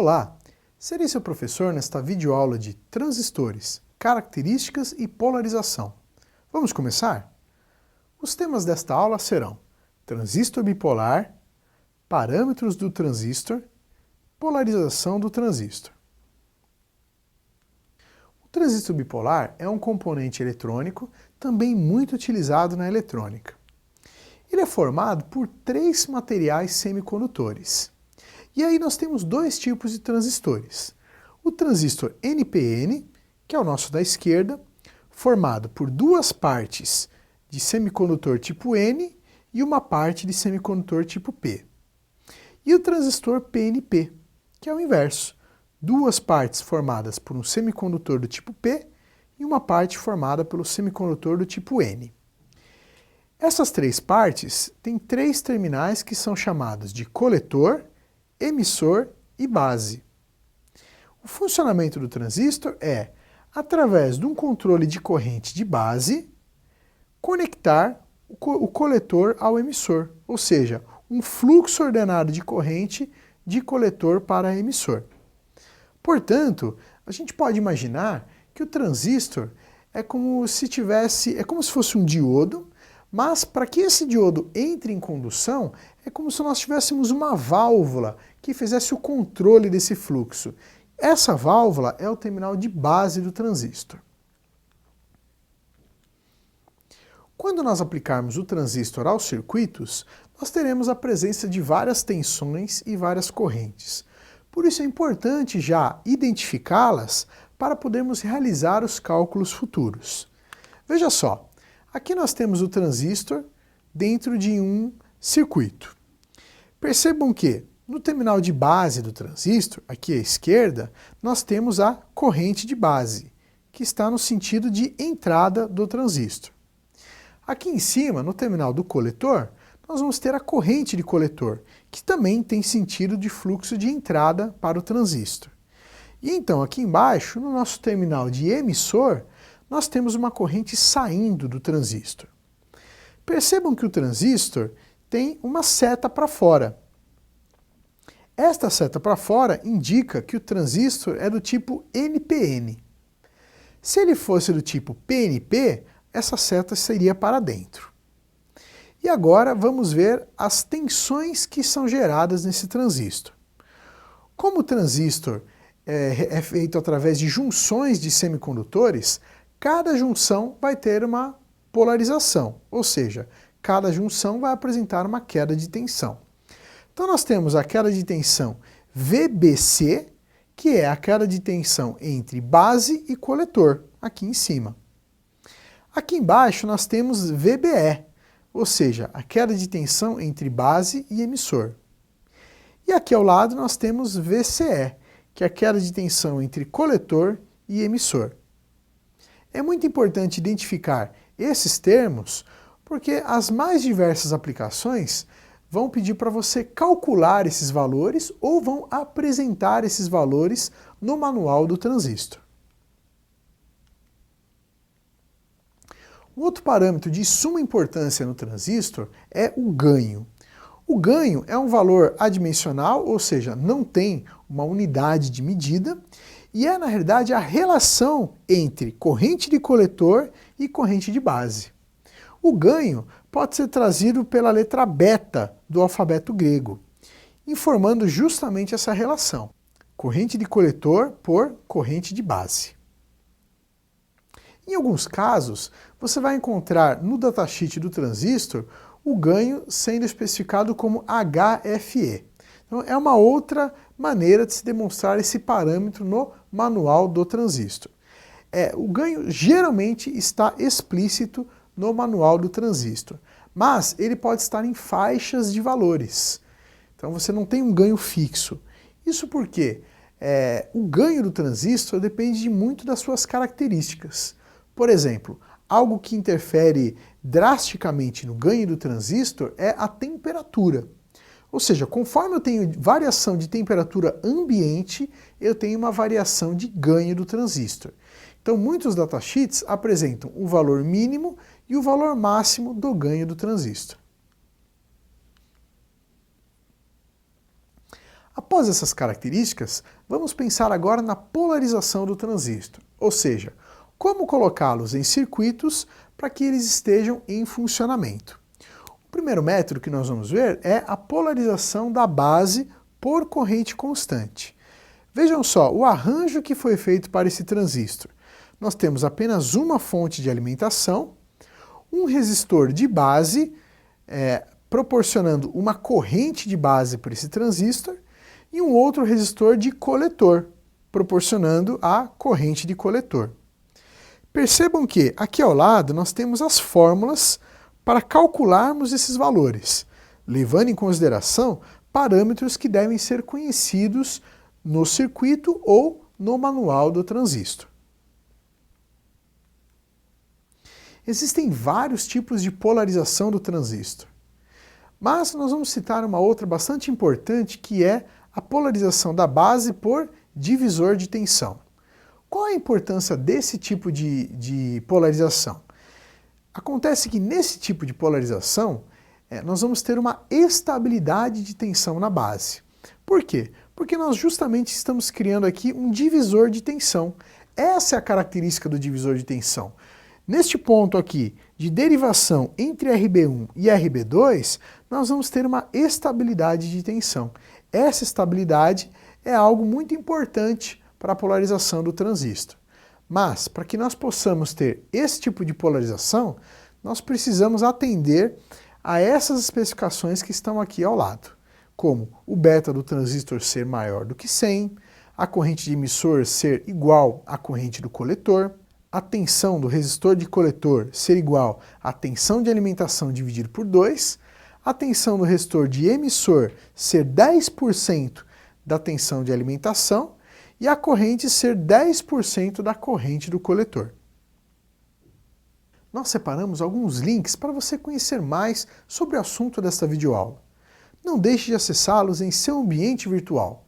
Olá, serei seu professor nesta videoaula de transistores, características e polarização. Vamos começar? Os temas desta aula serão transistor bipolar, parâmetros do transistor, polarização do transistor. O transistor bipolar é um componente eletrônico também muito utilizado na eletrônica. Ele é formado por três materiais semicondutores. E aí nós temos dois tipos de transistores. O transistor NPN, que é o nosso da esquerda, formado por duas partes de semicondutor tipo N e uma parte de semicondutor tipo P. E o transistor PNP, que é o inverso. Duas partes formadas por um semicondutor do tipo P e uma parte formada pelo semicondutor do tipo N. Essas três partes têm três terminais que são chamados de coletor, emissor e base. O funcionamento do transistor é, através de um controle de corrente de base, conectar o coletor ao emissor, ou seja, um fluxo ordenado de corrente de coletor para emissor. Portanto, a gente pode imaginar que o transistor é como se fosse um diodo, mas para que esse diodo entre em condução, é como se nós tivéssemos uma válvula que fizesse o controle desse fluxo. Essa válvula é o terminal de base do transistor. Quando nós aplicarmos o transistor aos circuitos, nós teremos a presença de várias tensões e várias correntes. Por isso é importante já identificá-las para podermos realizar os cálculos futuros. Veja só. Aqui nós temos o transistor dentro de um circuito. Percebam que no terminal de base do transistor, aqui à esquerda, nós temos a corrente de base, que está no sentido de entrada do transistor. Aqui em cima, no terminal do coletor, nós vamos ter a corrente de coletor, que também tem sentido de fluxo de entrada para o transistor. E então, aqui embaixo, no nosso terminal de emissor, nós temos uma corrente saindo do transistor. Percebam que o transistor tem uma seta para fora. Esta seta para fora indica que o transistor é do tipo NPN. Se ele fosse do tipo PNP, essa seta seria para dentro. E agora vamos ver as tensões que são geradas nesse transistor. Como o transistor é feito através de junções de semicondutores, cada junção vai ter uma polarização, ou seja, cada junção vai apresentar uma queda de tensão. Então nós temos a queda de tensão VBC, que é a queda de tensão entre base e coletor, aqui em cima. Aqui embaixo nós temos VBE, ou seja, a queda de tensão entre base e emissor. E aqui ao lado nós temos VCE, que é a queda de tensão entre coletor e emissor. É muito importante identificar esses termos, porque as mais diversas aplicações vão pedir para você calcular esses valores ou vão apresentar esses valores no manual do transistor. Um outro parâmetro de suma importância no transistor é o ganho. O ganho é um valor adimensional, ou seja, não tem uma unidade de medida, e é, na realidade, a relação entre corrente de coletor e corrente de base. O ganho pode ser trazido pela letra beta do alfabeto grego, informando justamente essa relação. Corrente de coletor por corrente de base. Em alguns casos, você vai encontrar no datasheet do transistor o ganho sendo especificado como HFE. Então, é uma outra maneira de se demonstrar esse parâmetro no manual do transistor. O ganho geralmente está explícito no manual do transistor, mas ele pode estar em faixas de valores. Então você não tem um ganho fixo. Isso porque o ganho do transistor depende muito das suas características. Por exemplo, algo que interfere drasticamente no ganho do transistor é a temperatura. Ou seja, conforme eu tenho variação de temperatura ambiente, eu tenho uma variação de ganho do transistor. Então, muitos datasheets apresentam o valor mínimo e o valor máximo do ganho do transistor. Após essas características, vamos pensar agora na polarização do transistor, ou seja, como colocá-los em circuitos para que eles estejam em funcionamento. O primeiro método que nós vamos ver é a polarização da base por corrente constante. Vejam só o arranjo que foi feito para esse transistor. Nós temos apenas uma fonte de alimentação, um resistor de base, proporcionando uma corrente de base para esse transistor, e um outro resistor de coletor, proporcionando a corrente de coletor. Percebam que aqui ao lado nós temos as fórmulas para calcularmos esses valores, levando em consideração parâmetros que devem ser conhecidos no circuito ou no manual do transistor. Existem vários tipos de polarização do transistor, mas nós vamos citar uma outra bastante importante, que é a polarização da base por divisor de tensão. Qual a importância desse tipo de polarização? Acontece que nesse tipo de polarização, nós vamos ter uma estabilidade de tensão na base. Por quê? Porque nós justamente estamos criando aqui um divisor de tensão. Essa é a característica do divisor de tensão. Neste ponto aqui de derivação entre RB1 e RB2, nós vamos ter uma estabilidade de tensão. Essa estabilidade é algo muito importante para a polarização do transistor. Mas, para que nós possamos ter esse tipo de polarização, nós precisamos atender a essas especificações que estão aqui ao lado, como o beta do transistor ser maior do que 100, a corrente de emissor ser igual à corrente do coletor, a tensão do resistor de coletor ser igual à tensão de alimentação dividido por 2, a tensão do resistor de emissor ser 10% da tensão de alimentação e a corrente ser 10% da corrente do coletor. Nós separamos alguns links para você conhecer mais sobre o assunto desta videoaula. Não deixe de acessá-los em seu ambiente virtual.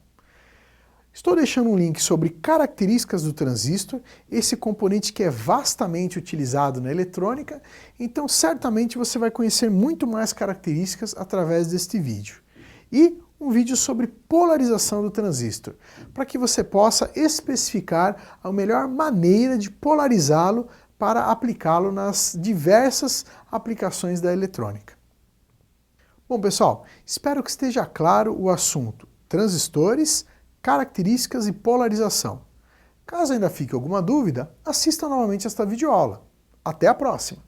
Estou deixando um link sobre características do transistor, esse componente que é vastamente utilizado na eletrônica, então certamente você vai conhecer muito mais características através deste vídeo. E um vídeo sobre polarização do transistor, para que você possa especificar a melhor maneira de polarizá-lo para aplicá-lo nas diversas aplicações da eletrônica. Bom pessoal, espero que esteja claro o assunto transistores, características e polarização. Caso ainda fique alguma dúvida, assista novamente esta videoaula. Até a próxima!